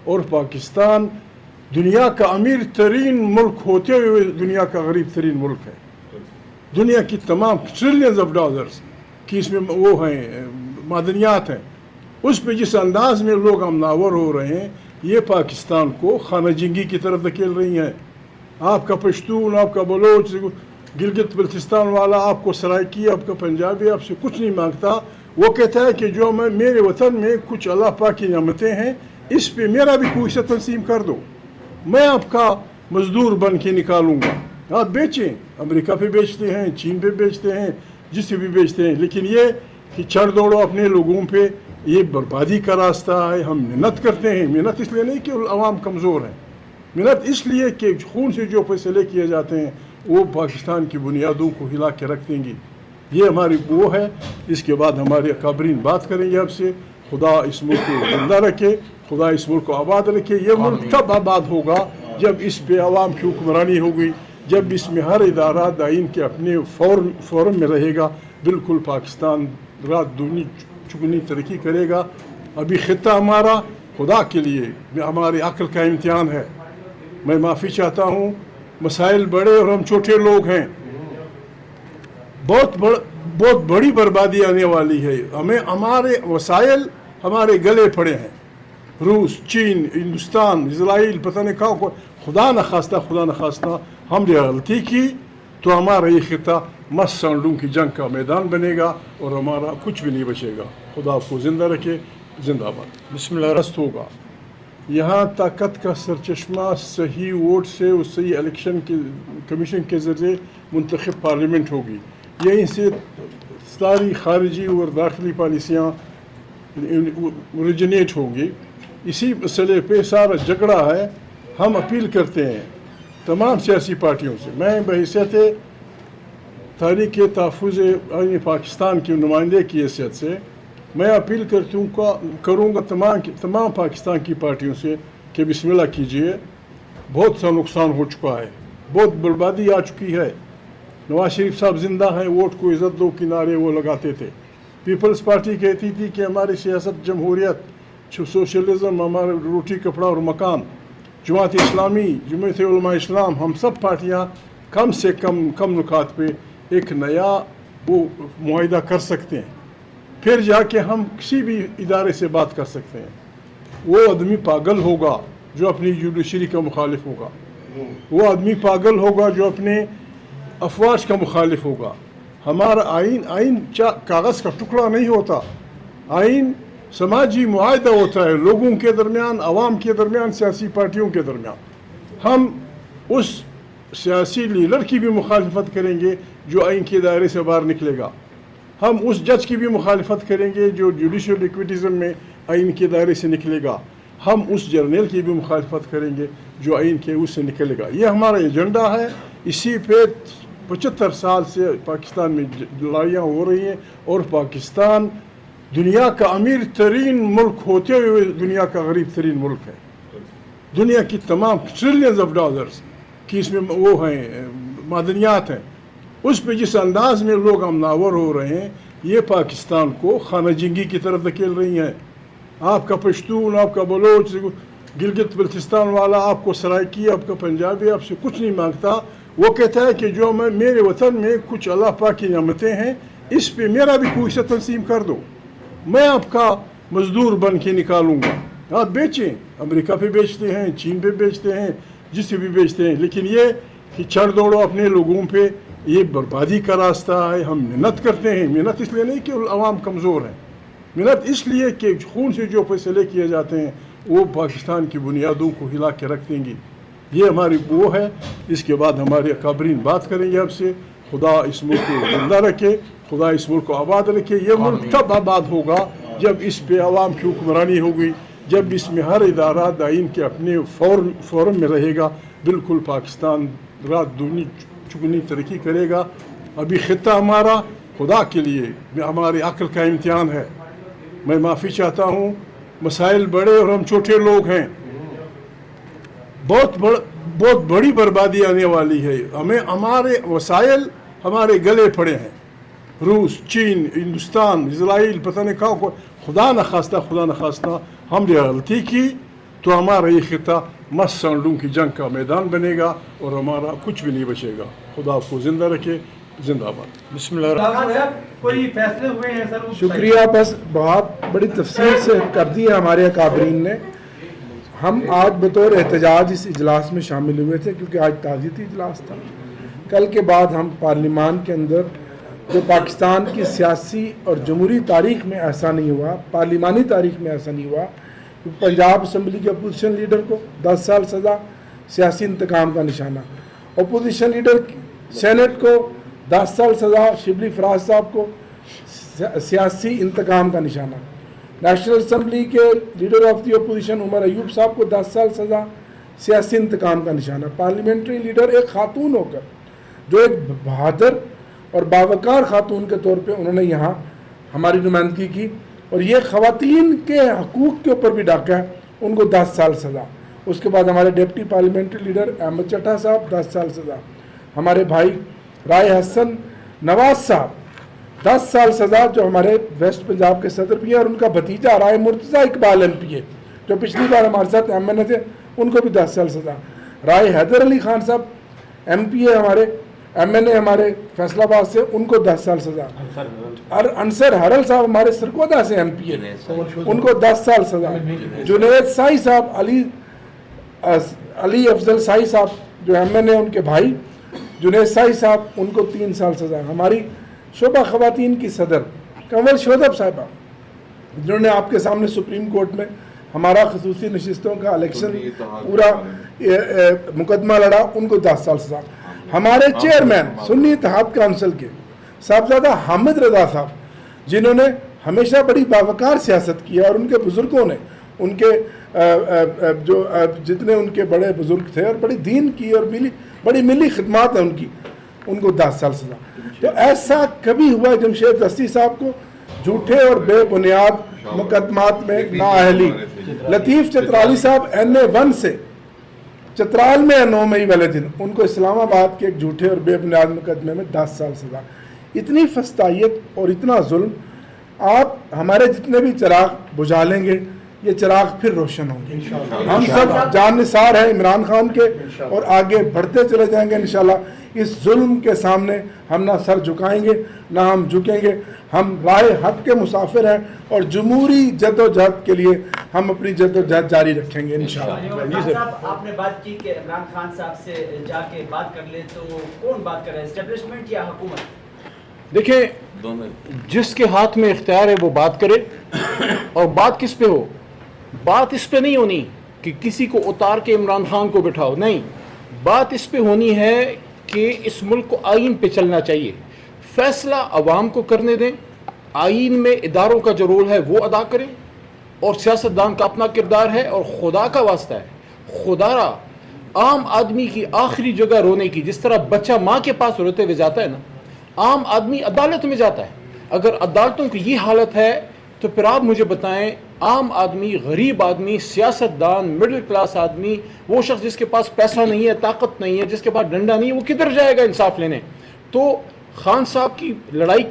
اور پاکستان دنیا کا امیر ترین ملک ہوتے ہوئے دنیا کا غریب ترین ملک ہے. دنیا کی تمام ٹریلینز آف ڈالرز کی اس میں وہ ہیں معدنیات ہیں. اس پہ جس انداز میں لوگ امناور ہو رہے ہیں یہ پاکستان کو خانہ جنگی کی طرف دھکیل رہی ہیں. آپ کا پشتون، آپ کا بلوچ، گلگت بلتستان والا، آپ کو سرائکی، آپ کا پنجابی آپ سے کچھ نہیں مانگتا. وہ کہتا ہے کہ جو میرے وطن میں کچھ اللہ پاک کی نعمتیں ہیں اس پہ میرا بھی کوئی حصہ تنظیم کر دو، میں آپ کا مزدور بن کے نکالوں گا. آپ بیچیں، امریکہ پہ بیچتے ہیں، چین پہ بیچتے ہیں، جس سے بھی بیچتے ہیں، لیکن یہ کہ چڑھ دوڑو اپنے لوگوں پہ، یہ بربادی کا راستہ ہے. ہم محنت کرتے ہیں، محنت اس لیے نہیں کہ عوام کمزور ہیں، محنت اس لیے کہ خون سے جو فیصلے کیے جاتے ہیں وہ پاکستان کی بنیادوں کو ہلا کے رکھ دیں گی. یہ ہماری وہ ہے. اس کے بعد ہمارے اکابرین بات کریں گے آپ سے. خدا اس ملک کو زندہ رکھے، خدا اس ملک کو آباد رکھے. یہ ملک تب آباد ہوگا جب اس پہ عوام کی حکمرانی ہوگی، جب اس میں ہر ادارہ دائین کے اپنے فورم میں رہے گا. بالکل پاکستان رات دگنی چگنی ترقی کرے گا. ابھی خطہ ہمارا خدا کے لیے ہماری عقل کا امتحان ہے. میں معافی چاہتا ہوں، مسائل بڑے اور ہم چھوٹے لوگ ہیں. بہت بڑی بربادی آنے والی ہے. ہمارے وسائل ہمارے گلے پڑے ہیں. روس، چین، ہندوستان، اسرائیل، پتہ نہیں کہاں کو. خدا نخواستہ ہم نے غلطی کی تو ہمارا یہ خطہ مس سانڈوں کی جنگ کا میدان بنے گا اور ہمارا کچھ بھی نہیں بچے گا. خدا آپ کو زندہ رکھے. زندہ باد. بسم اللہ. رست ہوگا. یہاں طاقت کا سرچشمہ صحیح ووٹ سے اور صحیح الیکشن کے کمیشن کے ذریعے منتخب پارلیمنٹ ہوگی. یہیں سے ساری خارجی اور داخلی پالیسیاں اوریجنیٹ ہوں گی. اسی مسئلے پہ سارا جھگڑا ہے. ہم اپیل کرتے ہیں تمام سیاسی پارٹیوں سے. میں بحیثیت تحریک تحفظ آئین پاکستان کے نمائندے کی حیثیت سے میں اپیل کروں گا تمام پاکستان کی پارٹیوں سے کہ بسم اللہ کیجئے. بہت سا نقصان ہو چکا ہے، بہت بربادی آ چکی ہے. نواز شریف صاحب زندہ ہیں، ووٹ کو عزت دو کنارے وہ لگاتے تھے. پیپلز پارٹی کہتی تھی کہ ہماری سیاست جمہوریت، سوشلزم، ہمارا روٹی کپڑا اور مکان. جماعت اسلامی، جمعیت علماء اسلام، ہم سب پارٹیاں کم سے کم نکات پہ ایک نیا وہ معاہدہ کر سکتے ہیں. پھر جا کے ہم کسی بھی ادارے سے بات کر سکتے ہیں. وہ آدمی پاگل ہوگا جو اپنی جوڈیشری کا مخالف ہوگا. وہ آدمی پاگل ہوگا جو اپنے افواج کا مخالف ہوگا. ہمارا آئین کاغذ کا ٹکڑا نہیں ہوتا. آئین سماجی معاہدہ ہوتا ہے لوگوں کے درمیان، عوام کے درمیان، سیاسی پارٹیوں کے درمیان. ہم اس سیاسی لیڈر کی بھی مخالفت کریں گے جو آئین کے دائرے سے باہر نکلے گا. ہم اس جج کی بھی مخالفت کریں گے جو جوڈیشل ایکویٹزم میں آئین کے دائرے سے نکلے گا. ہم اس جرنیل کی بھی مخالفت کریں گے جو آئین کے اس سے نکلے گا. یہ ہمارا ایجنڈا ہے. اسی پہ 75 سال سے پاکستان میں لڑائیاں ہو رہی ہیں اور پاکستان دنیا کا امیر ترین ملک ہوتے ہوئے دنیا کا غریب ترین ملک ہے. دنیا کی تمام ٹریلینز آف ڈالرز کی اس میں وہ ہیں معدنیات ہیں. اس پہ جس انداز میں لوگ امناور ہو رہے ہیں یہ پاکستان کو خانہ جنگی کی طرف دھکیل رہی ہیں. آپ کا پشتون، آپ کا بلوچ، گلگت بلتستان والا، آپ کو سرائکی، آپ کا پنجابی آپ سے کچھ نہیں مانگتا. وہ کہتا ہے کہ جو میرے وطن میں کچھ اللہ پاک کی نعمتیں ہیں اس پہ میرا بھی کوئی حصہ تنظیم کر دو، میں آپ کا مزدور بن کے نکالوں گا. آپ بیچیں، امریکہ پہ بیچتے ہیں، چین پہ بیچتے ہیں، جس سے بھی بیچتے ہیں، لیکن یہ کہ چڑھ دوڑو اپنے لوگوں پہ، یہ بربادی کا راستہ ہے. ہم محنت کرتے ہیں، محنت اس لیے نہیں کہ عوام کمزور ہیں، محنت اس لیے کہ خون سے جو فیصلے کیے جاتے ہیں وہ پاکستان کی بنیادوں کو ہلا کے رکھ دیں گی. یہ ہماری وہ ہے. اس کے بعد ہمارے اکابرین بات کریں گے آپ سے. خدا اس ملک کو زندہ رکھے، خدا اس ملک کو آباد رکھے. یہ ملک تب آباد ہوگا جب اس پہ عوام کی حکمرانی ہوگی، جب اس میں ہر ادارہ دائین کے اپنے فورم میں رہے گا. بالکل پاکستان رات دگنی چگنی ترقی کرے گا. ابھی خطہ ہمارا خدا کے لیے ہماری عقل کا امتحان ہے. میں معافی چاہتا ہوں، مسائل بڑے اور ہم چھوٹے لوگ ہیں. بہت بڑی بربادی آنے والی ہے. ہمارے وسائل ہمارے گلے پڑے ہیں. روس، چین، ہندوستان، اسرائیل، پتہ نہیں کہاں کو. خدا نخواستہ ہم نے غلطی کی تو ہمارا یہ خطہ مست سانڈوں کی جنگ کا میدان بنے گا اور ہمارا کچھ بھی نہیں بچے گا. خدا آپ کو زندہ رکھے. زندہ باد. بسم اللہ الرحمن الرحیم. کوئی فیصلے ہوئے ہیں سر؟ شکریہ. بس بہت بڑی تفصیل سے کر دی ہے ہمارے اکابرین نے. ہم آج بطور احتجاج اس اجلاس میں شامل ہوئے تھے کیونکہ آج تعزیتی اجلاس تھا. کل کے بعد ہم پارلیمان کے اندر جو پاکستان کی سیاسی اور جمہوری تاریخ میں ایسا نہیں ہوا, پارلیمانی تاریخ میں ایسا نہیں ہوا, پنجاب اسمبلی کے اپوزیشن لیڈر کو 10 سال سزا, سیاسی انتقام کا نشانہ. اپوزیشن لیڈر سینٹ کو 10 سال سزا, شبلی فراز صاحب کو سیاسی انتقام کا نشانہ. نیشنل اسمبلی کے leader of the opposition Omar Ayub صاحب کو 10 سال سزا, سیاسی انتقام کا نشانہ. پارلیمنٹری لیڈر ایک خاتون ہو کر جو ایک بہادر اور باوقار خاتون کے طور پہ انہوں نے یہاں ہماری نمائندگی کی, اور یہ خواتین کے حقوق کے اوپر بھی ڈاکہ ہے, ان کو 10 سال سزا. اس کے بعد ہمارے ڈپٹی پارلیمنٹری لیڈر احمد چٹھا صاحب 10 سال سزا. ہمارے بھائی رائے حسن نواز صاحب 10 سال سزا, جو ہمارے ویسٹ پنجاب کے صدر بھی ہیں, اور ان کا بھتیجا رائے مرتضی اقبال MP جو پچھلی بار ہمارے ساتھ MNA تھے, ان کو بھی 10 سال سزا. رائے حیدر علی خان صاحب MP ہمارے MNA ہمارے فیصلہ آباد سے, ان کو 10 سال سزا. اور انصر حرل صاحب ہمارے سرکودہ سے MP ان کو 10 سال سزا. جنید سائی صاحب, علی افضل سائی صاحب جو MNA ان کے بھائی جنید سائی صاحب, ان کو 3 سال سزا. ہماری شعبہ خواتین کی صدر کنول شودب صاحبہ, جنہوں نے آپ کے سامنے سپریم کورٹ میں ہمارا خصوصی نشستوں کا الیکشن پورا مقدمہ لڑا, ان کو 10 سال سزا. ہمارے چیئرمین سنی اتحاد کونسل کے صاحبزادہ حامد رضا صاحب, جنہوں نے ہمیشہ بڑی باوقار سیاست کی, اور ان کے بزرگوں نے, ان کے جو جتنے ان کے بڑے بزرگ تھے, اور بڑی دین کی اور بڑی ملی خدمات ہیں ان کی, ان کو 10 سال سزا. تو ایسا کبھی ہوا جمشید دستی صاحب کو جھوٹے اور بے بنیاد مقدمات میں نااہلی. لطیف چترالی صاحب NA1 سے چترال میں 9 مئی والے دن, ان کو اسلام آباد کے ایک جھوٹے اور بے بنیاد مقدمے میں 10 سال سزا. اتنی فسطائیت اور اتنا ظلم. آپ ہمارے جتنے بھی چراغ بجھا لیں گے, یہ چراغ پھر روشن ہوں گے. ہم سب جان نثار ہیں عمران خان کے, اور آگے بڑھتے چلے جائیں گے انشاءاللہ. اس ظلم کے سامنے ہم نہ سر جھکائیں گے نہ ہم جھکیں گے. ہم راہ حق کے مسافر ہیں, اور جمہوری جد و جہد کے لیے ہم اپنی جد و جہد جاری رکھیں گے انشاءاللہ. صاحب آپ نے بات کی کہ عمران خان صاحب سے جا کے بات کر لیں, تو کون بات کر رہا ہے, اسٹیبلشمنٹ یا حکومت؟ دیکھیں, جس کے ہاتھ میں اختیار ہے وہ بات کرے. اور بات کس پہ ہو؟ بات اس پہ نہیں ہونی کہ کسی کو اتار کے عمران خان کو بٹھاؤ, نہیں. بات اس پہ ہونی ہے کہ اس ملک کو آئین پہ چلنا چاہیے. فیصلہ عوام کو کرنے دیں, آئین میں اداروں کا جو رول ہے وہ ادا کریں, اور سیاستدان کا اپنا کردار ہے. اور خدا کا واسطہ ہے, خدا را عام آدمی کی آخری جگہ رونے کی, جس طرح بچہ ماں کے پاس روتے ہوئے جاتا ہے نا, عام آدمی عدالت میں جاتا ہے. اگر عدالتوں کی یہ حالت ہے تو پھر آپ مجھے بتائیں, عام آدمی, غریب آدمی, سیاستدان, مڈل کلاس آدمی, وہ شخص جس کے پاس پیسہ نہیں ہے, طاقت نہیں ہے, جس کے پاس ڈنڈا نہیں ہے, وہ کدھر جائے گا انصاف لینے؟ تو خان صاحب کی لڑائی کی